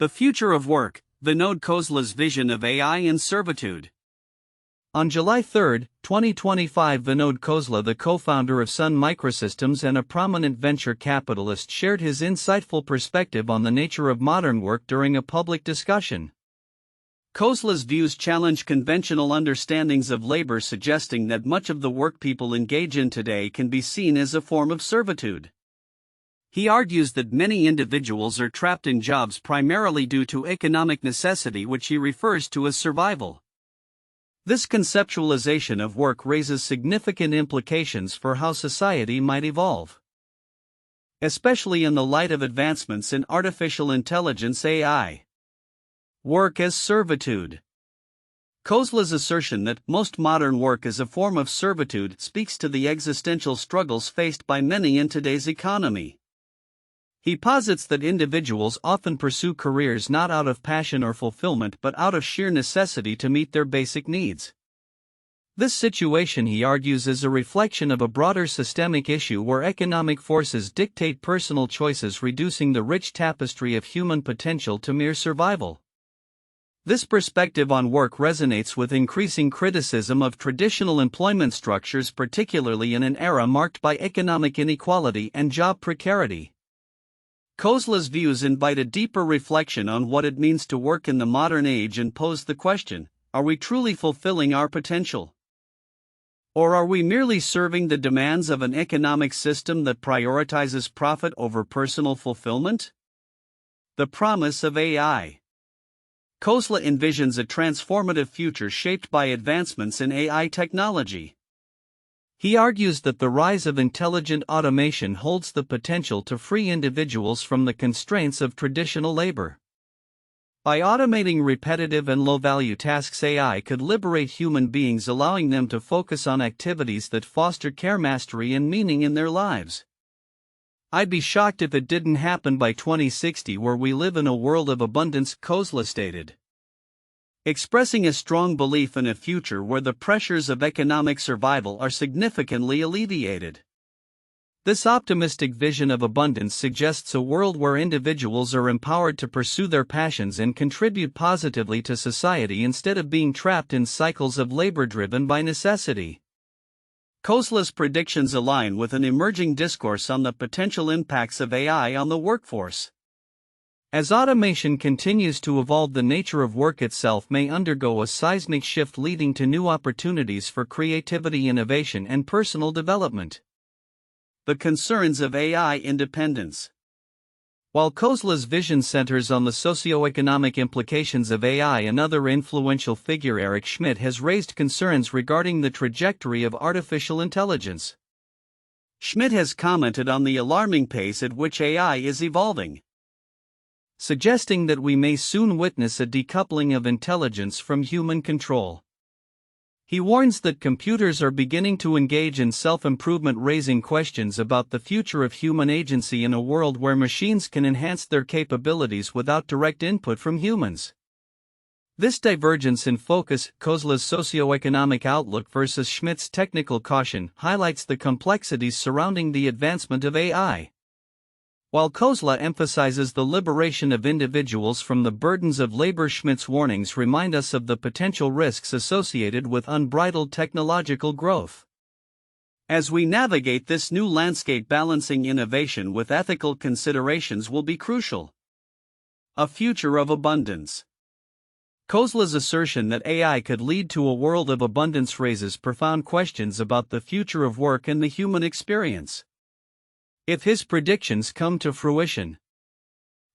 The Future of Work, Vinod Khosla's Vision of AI and Servitude. On July 3, 2025, Vinod Khosla, the co-founder of Sun Microsystems and a prominent venture capitalist, shared his insightful perspective on the nature of modern work during a public discussion. Khosla's views challenge conventional understandings of labor, suggesting that much of the work people engage in today can be seen as a form of servitude. He argues that many individuals are trapped in jobs primarily due to economic necessity, which he refers to as survival. This conceptualization of work raises significant implications for how society might evolve, especially in the light of advancements in artificial intelligence (AI). Work as servitude. Khosla's assertion that most modern work is a form of servitude speaks to the existential struggles faced by many in today's economy. He posits that individuals often pursue careers not out of passion or fulfillment but out of sheer necessity to meet their basic needs. This situation, he argues, is a reflection of a broader systemic issue where economic forces dictate personal choices, reducing the rich tapestry of human potential to mere survival. This perspective on work resonates with increasing criticism of traditional employment structures, particularly in an era marked by economic inequality and job precarity. Khosla's views invite a deeper reflection on what it means to work in the modern age and pose the question: are we truly fulfilling our potential? Or are we merely serving the demands of an economic system that prioritizes profit over personal fulfillment? The promise of AI. Khosla envisions a transformative future shaped by advancements in AI technology. He argues that the rise of intelligent automation holds the potential to free individuals from the constraints of traditional labor. By automating repetitive and low-value tasks, AI could liberate human beings, allowing them to focus on activities that foster care, mastery, and meaning in their lives. "I'd be shocked if it didn't happen by 2060, where we live in a world of abundance," Khosla stated, expressing a strong belief in a future where the pressures of economic survival are significantly alleviated. This optimistic vision of abundance suggests a world where individuals are empowered to pursue their passions and contribute positively to society instead of being trapped in cycles of labor driven by necessity. Khosla's predictions align with an emerging discourse on the potential impacts of AI on the workforce. As automation continues to evolve, the nature of work itself may undergo a seismic shift, leading to new opportunities for creativity, innovation, and personal development. The concerns of AI independence. While Khosla's vision centers on the socio-economic implications of AI, another influential figure, Eric Schmidt, has raised concerns regarding the trajectory of artificial intelligence. Schmidt has commented on the alarming pace at which AI is evolving, suggesting that we may soon witness a decoupling of intelligence from human control. He warns that computers are beginning to engage in self-improvement, raising questions about the future of human agency in a world where machines can enhance their capabilities without direct input from humans. This divergence in focus, Khosla's socio-economic outlook versus Schmidt's technical caution, highlights the complexities surrounding the advancement of AI. While Khosla emphasizes the liberation of individuals from the burdens of labor, Schmidt's warnings remind us of the potential risks associated with unbridled technological growth. As we navigate this new landscape, balancing innovation with ethical considerations will be crucial. A future of abundance. Khosla's assertion that AI could lead to a world of abundance raises profound questions about the future of work and the human experience. If his predictions come to fruition,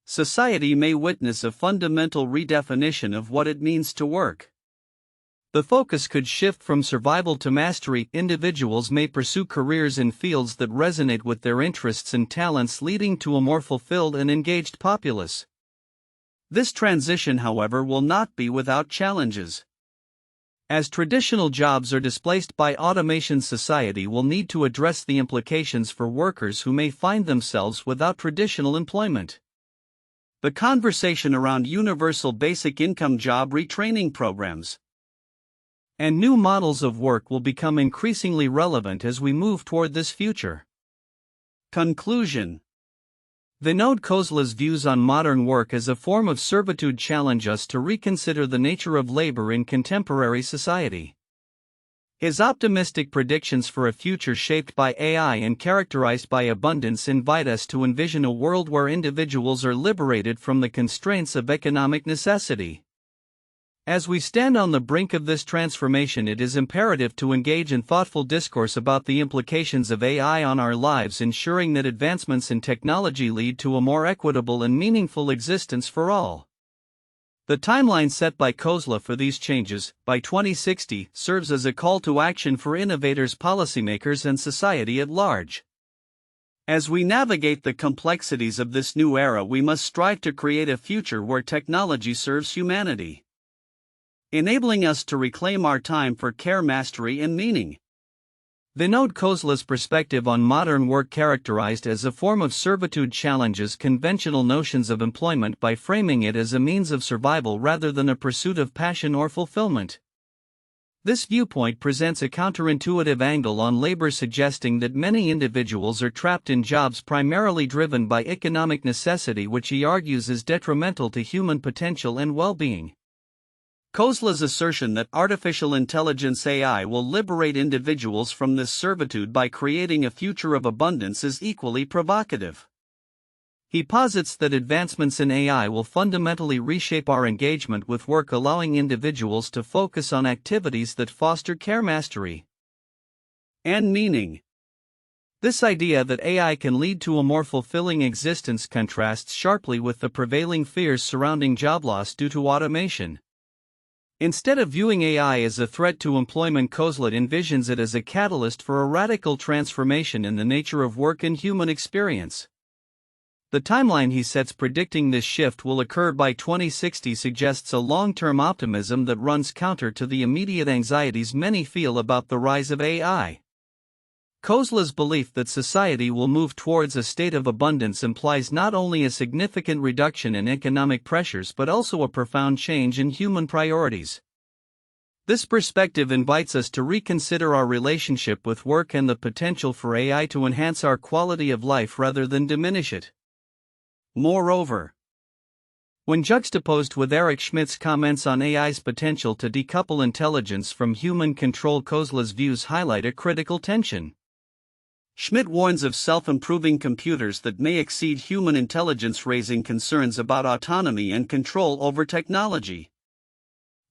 society may witness a fundamental redefinition of what it means to work. The focus could shift from survival to mastery. Individuals may pursue careers in fields that resonate with their interests and talents, leading to a more fulfilled and engaged populace. This transition, however, will not be without challenges. As traditional jobs are displaced by automation, society will need to address the implications for workers who may find themselves without traditional employment. The conversation around universal basic income, job retraining programs, and new models of work will become increasingly relevant as we move toward this future. Conclusion. Vinod Khosla's views on modern work as a form of servitude challenge us to reconsider the nature of labor in contemporary society. His optimistic predictions for a future shaped by AI and characterized by abundance invite us to envision a world where individuals are liberated from the constraints of economic necessity. As we stand on the brink of this transformation, it is imperative to engage in thoughtful discourse about the implications of AI on our lives, ensuring that advancements in technology lead to a more equitable and meaningful existence for all. The timeline set by Khosla for these changes, by 2060, serves as a call to action for innovators, policymakers, and society at large. As we navigate the complexities of this new era, we must strive to create a future where technology serves humanity, enabling us to reclaim our time for care, mastery, and meaning. Vinod Khosla's perspective on modern work, characterized as a form of servitude, challenges conventional notions of employment by framing it as a means of survival rather than a pursuit of passion or fulfillment. This viewpoint presents a counterintuitive angle on labor, suggesting that many individuals are trapped in jobs primarily driven by economic necessity, which he argues is detrimental to human potential and well-being. Khosla's assertion that artificial intelligence AI will liberate individuals from this servitude by creating a future of abundance is equally provocative. He posits that advancements in AI will fundamentally reshape our engagement with work, allowing individuals to focus on activities that foster care, mastery, and meaning. This idea that AI can lead to a more fulfilling existence contrasts sharply with the prevailing fears surrounding job loss due to automation. Instead of viewing AI as a threat to employment, Khosla envisions it as a catalyst for a radical transformation in the nature of work and human experience. The timeline he sets predicting this shift will occur by 2060 suggests a long-term optimism that runs counter to the immediate anxieties many feel about the rise of AI. Khosla's belief that society will move towards a state of abundance implies not only a significant reduction in economic pressures but also a profound change in human priorities. This perspective invites us to reconsider our relationship with work and the potential for AI to enhance our quality of life rather than diminish it. Moreover, when juxtaposed with Eric Schmidt's comments on AI's potential to decouple intelligence from human control, Khosla's views highlight a critical tension. Schmidt warns of self-improving computers that may exceed human intelligence, raising concerns about autonomy and control over technology.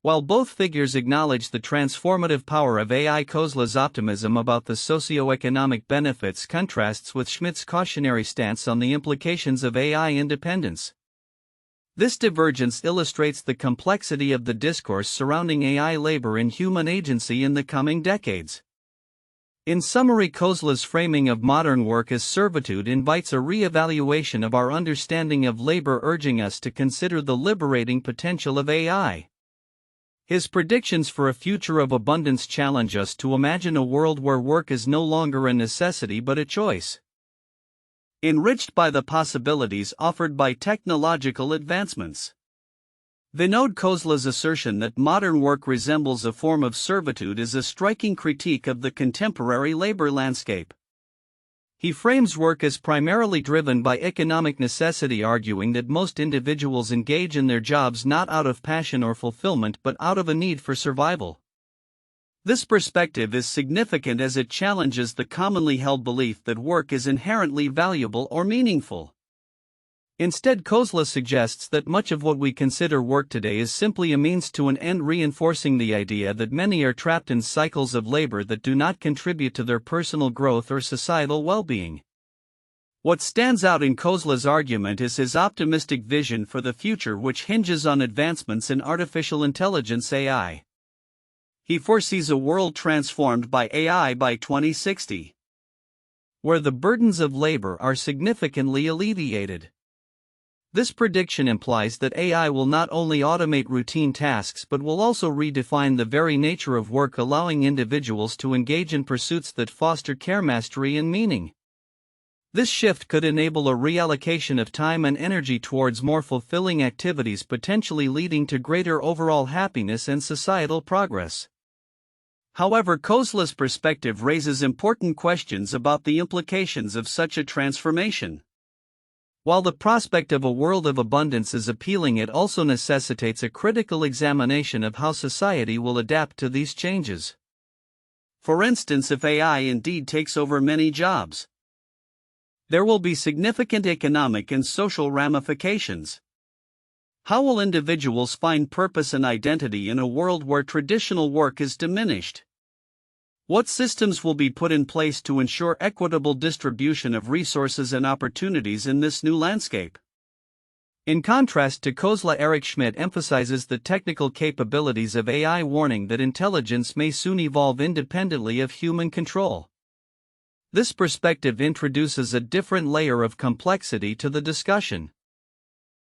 While both figures acknowledge the transformative power of AI, Khosla's optimism about the socio-economic benefits contrasts with Schmidt's cautionary stance on the implications of AI independence. This divergence illustrates the complexity of the discourse surrounding AI labor and human agency in the coming decades. In summary, Khosla's framing of modern work as servitude invites a re-evaluation of our understanding of labor, urging us to consider the liberating potential of AI. His predictions for a future of abundance challenge us to imagine a world where work is no longer a necessity but a choice, enriched by the possibilities offered by technological advancements. Vinod Khosla's assertion that modern work resembles a form of servitude is a striking critique of the contemporary labor landscape. He frames work as primarily driven by economic necessity, arguing that most individuals engage in their jobs not out of passion or fulfillment but out of a need for survival. This perspective is significant as it challenges the commonly held belief that work is inherently valuable or meaningful. Instead, Khosla suggests that much of what we consider work today is simply a means to an end, reinforcing the idea that many are trapped in cycles of labor that do not contribute to their personal growth or societal well-being. What stands out in Khosla's argument is his optimistic vision for the future, which hinges on advancements in artificial intelligence (AI). He foresees a world transformed by AI by 2060, where the burdens of labor are significantly alleviated. This prediction implies that AI will not only automate routine tasks but will also redefine the very nature of work, allowing individuals to engage in pursuits that foster care, mastery, and meaning. This shift could enable a reallocation of time and energy towards more fulfilling activities, potentially leading to greater overall happiness and societal progress. However, Khosla's perspective raises important questions about the implications of such a transformation. While the prospect of a world of abundance is appealing, it also necessitates a critical examination of how society will adapt to these changes. For instance, if AI indeed takes over many jobs, there will be significant economic and social ramifications. How will individuals find purpose and identity in a world where traditional work is diminished? What systems will be put in place to ensure equitable distribution of resources and opportunities in this new landscape? In contrast to Khosla, Eric Schmidt emphasizes the technical capabilities of AI, warning that intelligence may soon evolve independently of human control. This perspective introduces a different layer of complexity to the discussion.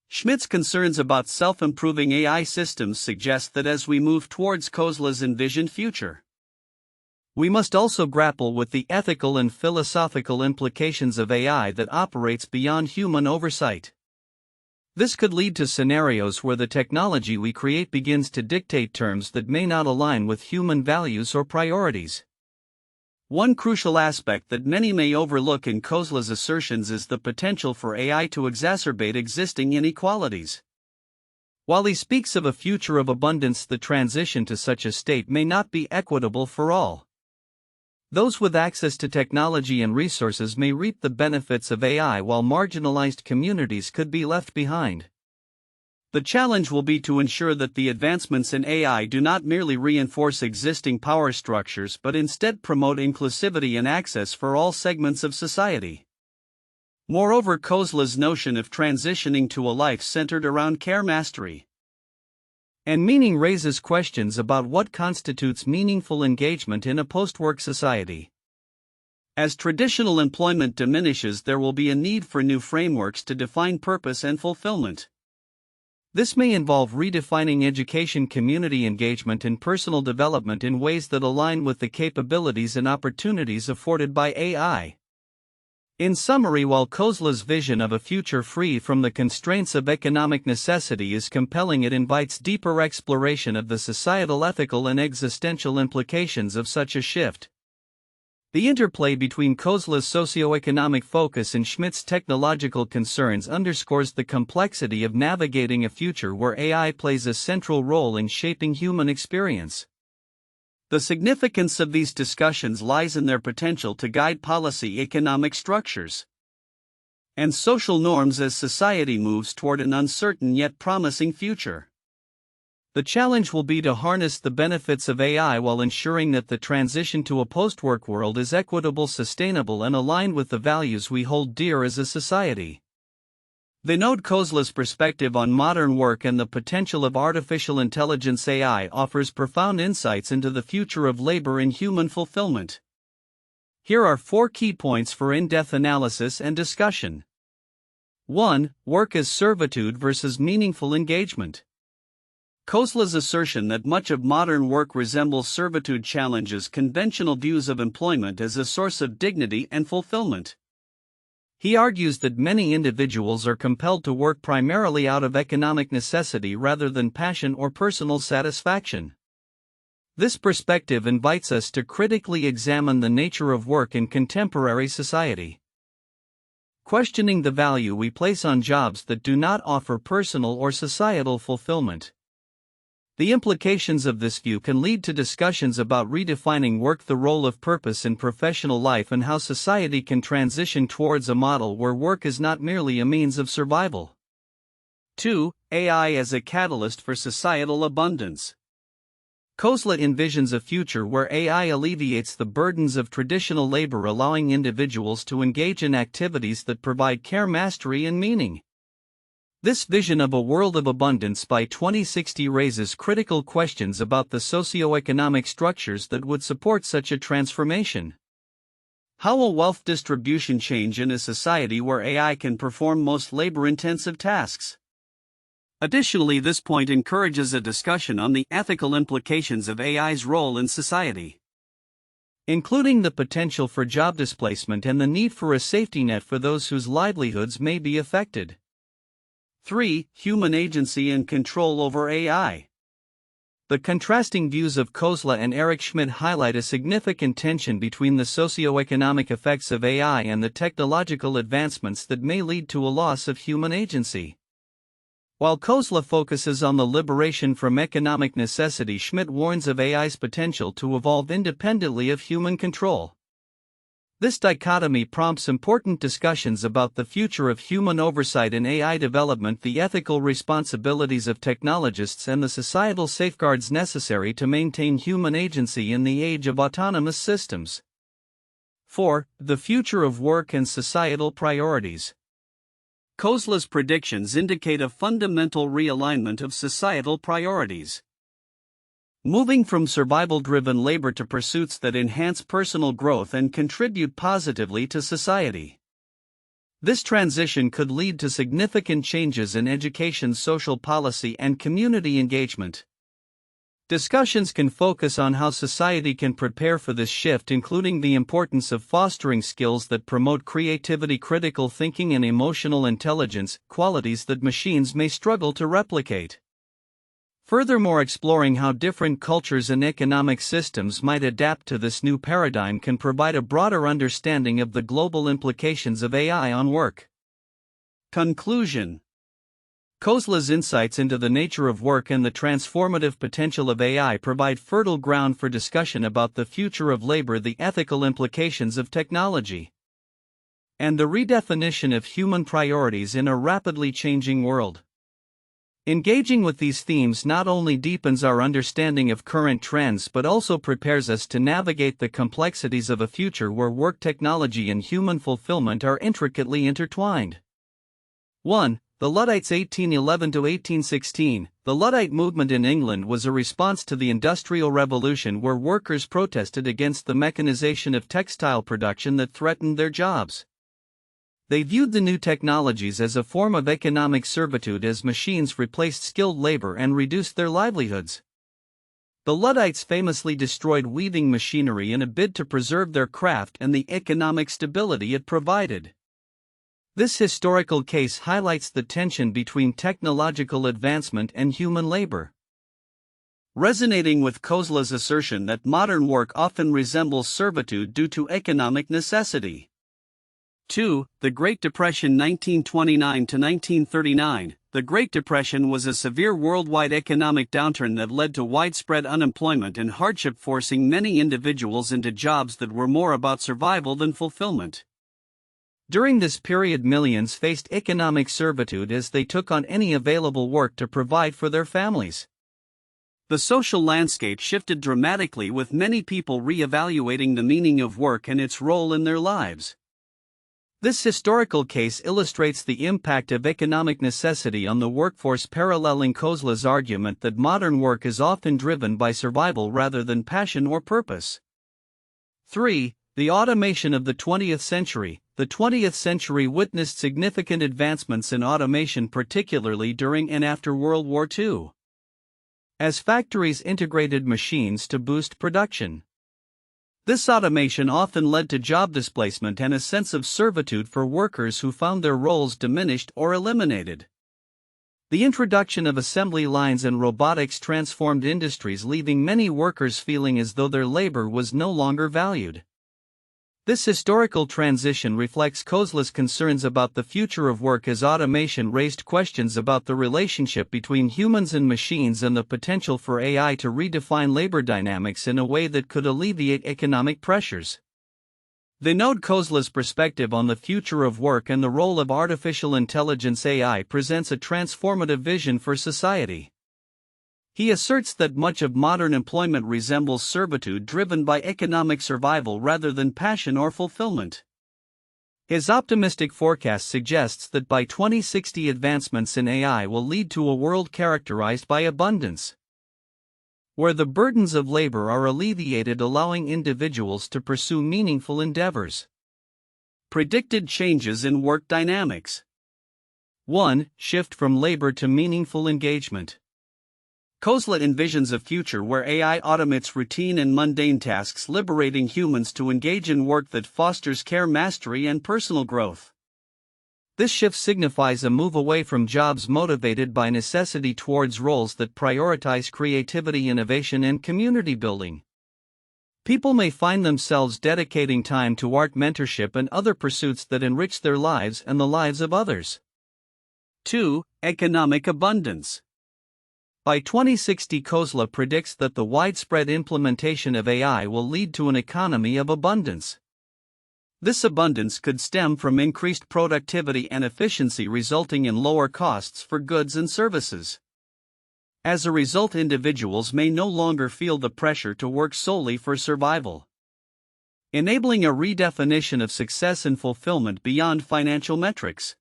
Schmidt's concerns about self-improving AI systems suggest that as we move towards Khosla's envisioned future, we must also grapple with the ethical and philosophical implications of AI that operates beyond human oversight. This could lead to scenarios where the technology we create begins to dictate terms that may not align with human values or priorities. One crucial aspect that many may overlook in Khosla's assertions is the potential for AI to exacerbate existing inequalities. While he speaks of a future of abundance, the transition to such a state may not be equitable for all. Those with access to technology and resources may reap the benefits of AI, while marginalized communities could be left behind. The challenge will be to ensure that the advancements in AI do not merely reinforce existing power structures but instead promote inclusivity and access for all segments of society. Moreover, Khosla's notion of transitioning to a life centered around care mastery and meaning raises questions about what constitutes meaningful engagement in a post-work society. As traditional employment diminishes, there will be a need for new frameworks to define purpose and fulfillment. This may involve redefining education, community engagement, and personal development in ways that align with the capabilities and opportunities afforded by AI. In summary, while Khosla's vision of a future free from the constraints of economic necessity is compelling, it invites deeper exploration of the societal, ethical, and existential implications of such a shift. The interplay between Khosla's socioeconomic focus and Schmidt's technological concerns underscores the complexity of navigating a future where AI plays a central role in shaping human experience. The significance of these discussions lies in their potential to guide policy, economic structures, and social norms as society moves toward an uncertain yet promising future. The challenge will be to harness the benefits of AI while ensuring that the transition to a post-work world is equitable, sustainable, and aligned with the values we hold dear as a society. Vinod Khosla's perspective on modern work and the potential of artificial intelligence AI offers profound insights into the future of labor and human fulfillment. Here are 4 key points for in-depth analysis and discussion. 1. Work as servitude versus meaningful engagement. Khosla's assertion that much of modern work resembles servitude challenges conventional views of employment as a source of dignity and fulfillment. He argues that many individuals are compelled to work primarily out of economic necessity rather than passion or personal satisfaction. This perspective invites us to critically examine the nature of work in contemporary society, questioning the value we place on jobs that do not offer personal or societal fulfillment. The implications of this view can lead to discussions about redefining work, the role of purpose in professional life, and how society can transition towards a model where work is not merely a means of survival. 2. AI as a catalyst for societal abundance. Khosla envisions a future where AI alleviates the burdens of traditional labor, allowing individuals to engage in activities that provide care mastery and meaning. This vision of a world of abundance by 2060 raises critical questions about the socio-economic structures that would support such a transformation. How will wealth distribution change in a society where AI can perform most labor-intensive tasks? Additionally, this point encourages a discussion on the ethical implications of AI's role in society, including the potential for job displacement and the need for a safety net for those whose livelihoods may be affected. 3. Human agency and control over AI. The contrasting views of Khosla and Eric Schmidt highlight a significant tension between the socioeconomic effects of AI and the technological advancements that may lead to a loss of human agency. While Khosla focuses on the liberation from economic necessity, Schmidt warns of AI's potential to evolve independently of human control. This dichotomy prompts important discussions about the future of human oversight in AI development, the ethical responsibilities of technologists, and the societal safeguards necessary to maintain human agency in the age of autonomous systems. 4. The future of work and societal priorities. Khosla's predictions indicate a fundamental realignment of societal priorities. Moving from survival-driven labor to pursuits that enhance personal growth and contribute positively to society. This transition could lead to significant changes in education, social policy, and community engagement. Discussions can focus on how society can prepare for this shift, including the importance of fostering skills that promote creativity, critical thinking, and emotional intelligence, qualities that machines may struggle to replicate. Furthermore, exploring how different cultures and economic systems might adapt to this new paradigm can provide a broader understanding of the global implications of AI on work. Conclusion. Khosla's insights into the nature of work and the transformative potential of AI provide fertile ground for discussion about the future of labor, the ethical implications of technology, and the redefinition of human priorities in a rapidly changing world. Engaging with these themes not only deepens our understanding of current trends but also prepares us to navigate the complexities of a future where work, technology, and human fulfillment are intricately intertwined. 1. The Luddites 1811–1816. The Luddite movement in England was a response to the Industrial Revolution, where workers protested against the mechanization of textile production that threatened their jobs. They viewed the new technologies as a form of economic servitude, as machines replaced skilled labor and reduced their livelihoods. The Luddites famously destroyed weaving machinery in a bid to preserve their craft and the economic stability it provided. This historical case highlights the tension between technological advancement and human labor. Resonating with Khosla's assertion that modern work often resembles servitude due to economic necessity. 2. The Great Depression 1929–1939. The Great Depression was a severe worldwide economic downturn that led to widespread unemployment and hardship, forcing many individuals into jobs that were more about survival than fulfillment. During this period, millions faced economic servitude as they took on any available work to provide for their families. The social landscape shifted dramatically, with many people re-evaluating the meaning of work and its role in their lives. This historical case illustrates the impact of economic necessity on the workforce, paralleling Khosla's argument that modern work is often driven by survival rather than passion or purpose. 3. The automation of the 20th century. The 20th century witnessed significant advancements in automation, particularly during and after World War II, as factories integrated machines to boost production. This automation often led to job displacement and a sense of servitude for workers who found their roles diminished or eliminated. The introduction of assembly lines and robotics transformed industries, leaving many workers feeling as though their labor was no longer valued. This historical transition reflects Khosla's concerns about the future of work, as automation raised questions about the relationship between humans and machines and the potential for AI to redefine labor dynamics in a way that could alleviate economic pressures. Vinod Khosla's perspective on the future of work and the role of artificial intelligence (AI) presents a transformative vision for society. He asserts that much of modern employment resembles servitude driven by economic survival rather than passion or fulfillment. His optimistic forecast suggests that by 2060 advancements in AI will lead to a world characterized by abundance, where the burdens of labor are alleviated, allowing individuals to pursue meaningful endeavors. Predicted changes in work dynamics. 1. Shift from labor to meaningful engagement. Khosla envisions a future where AI automates routine and mundane tasks, liberating humans to engage in work that fosters care, mastery, and personal growth. This shift signifies a move away from jobs motivated by necessity towards roles that prioritize creativity, innovation, and community building. People may find themselves dedicating time to art, mentorship, and other pursuits that enrich their lives and the lives of others. 2. Economic abundance. By 2060, Khosla predicts that the widespread implementation of AI will lead to an economy of abundance. This abundance could stem from increased productivity and efficiency, resulting in lower costs for goods and services. As a result, individuals may no longer feel the pressure to work solely for survival, enabling a redefinition of success and fulfillment beyond financial metrics.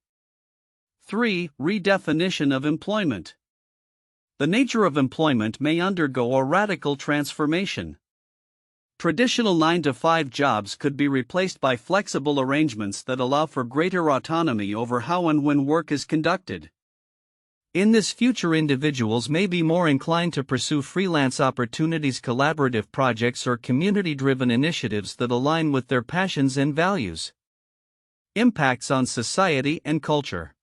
3. Redefinition of employment. The nature of employment may undergo a radical transformation. Traditional 9-to-5 jobs could be replaced by flexible arrangements that allow for greater autonomy over how and when work is conducted. In this future, individuals may be more inclined to pursue freelance opportunities, collaborative projects, or community-driven initiatives that align with their passions and values. Impacts on society and culture.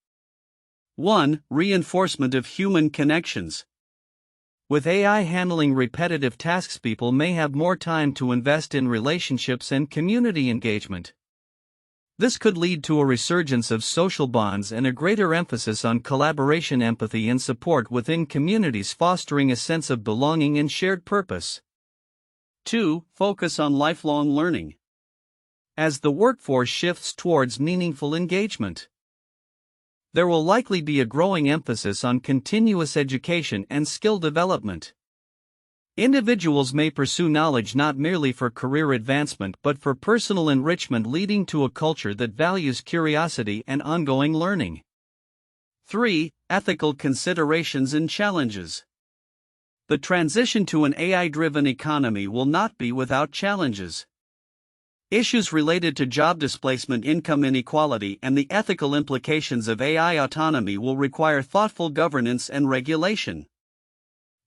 1. Reinforcement of human connections. With AI handling repetitive tasks, people may have more time to invest in relationships and community engagement. This could lead to a resurgence of social bonds and a greater emphasis on collaboration, empathy, and support within communities, fostering a sense of belonging and shared purpose. 2. Focus on lifelong learning. As the workforce shifts towards meaningful engagement, there will likely be a growing emphasis on continuous education and skill development. Individuals may pursue knowledge not merely for career advancement but for personal enrichment, leading to a culture that values curiosity and ongoing learning. 3. Ethical considerations and challenges. The transition to an AI-driven economy will not be without challenges. Issues related to job displacement, income inequality, and the ethical implications of AI autonomy will require thoughtful governance and regulation.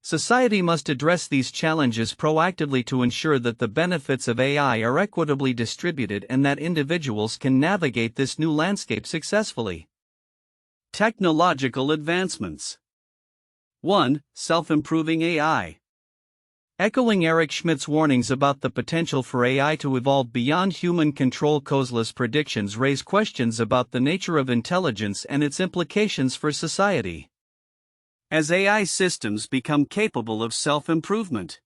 Society must address these challenges proactively to ensure that the benefits of AI are equitably distributed and that individuals can navigate this new landscape successfully. Technological advancements. 1. Self-improving AI. Echoing Eric Schmidt's warnings about the potential for AI to evolve beyond human control, Khosla's predictions raise questions about the nature of intelligence and its implications for society. As AI systems become capable of self-improvement,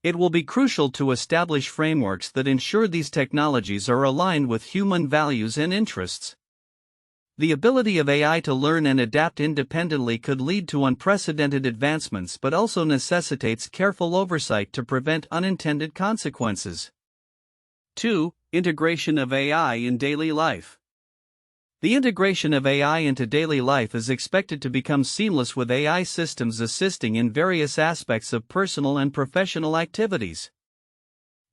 it will be crucial to establish frameworks that ensure these technologies are aligned with human values and interests. The ability of AI to learn and adapt independently could lead to unprecedented advancements, but also necessitates careful oversight to prevent unintended consequences. 2. Integration of AI in daily life. The integration of AI into daily life is expected to become seamless, with AI systems assisting in various aspects of personal and professional activities.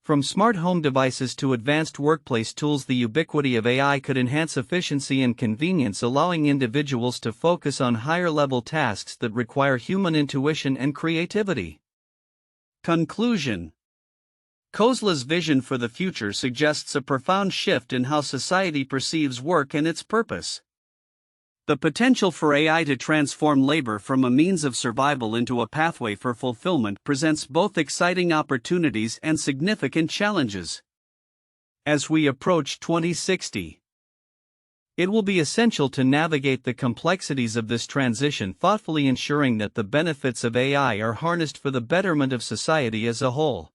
From smart home devices to advanced workplace tools, the ubiquity of AI could enhance efficiency and convenience, allowing individuals to focus on higher-level tasks that require human intuition and creativity. Conclusion. Khosla's vision for the future suggests a profound shift in how society perceives work and its purpose. The potential for AI to transform labor from a means of survival into a pathway for fulfillment presents both exciting opportunities and significant challenges. As we approach 2060, it will be essential to navigate the complexities of this transition thoughtfully, ensuring that the benefits of AI are harnessed for the betterment of society as a whole.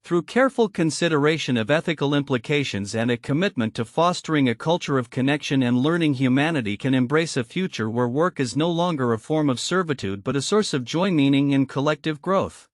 Through careful consideration of ethical implications and a commitment to fostering a culture of connection and learning, humanity can embrace a future where work is no longer a form of servitude but a source of joy, meaning, and collective growth.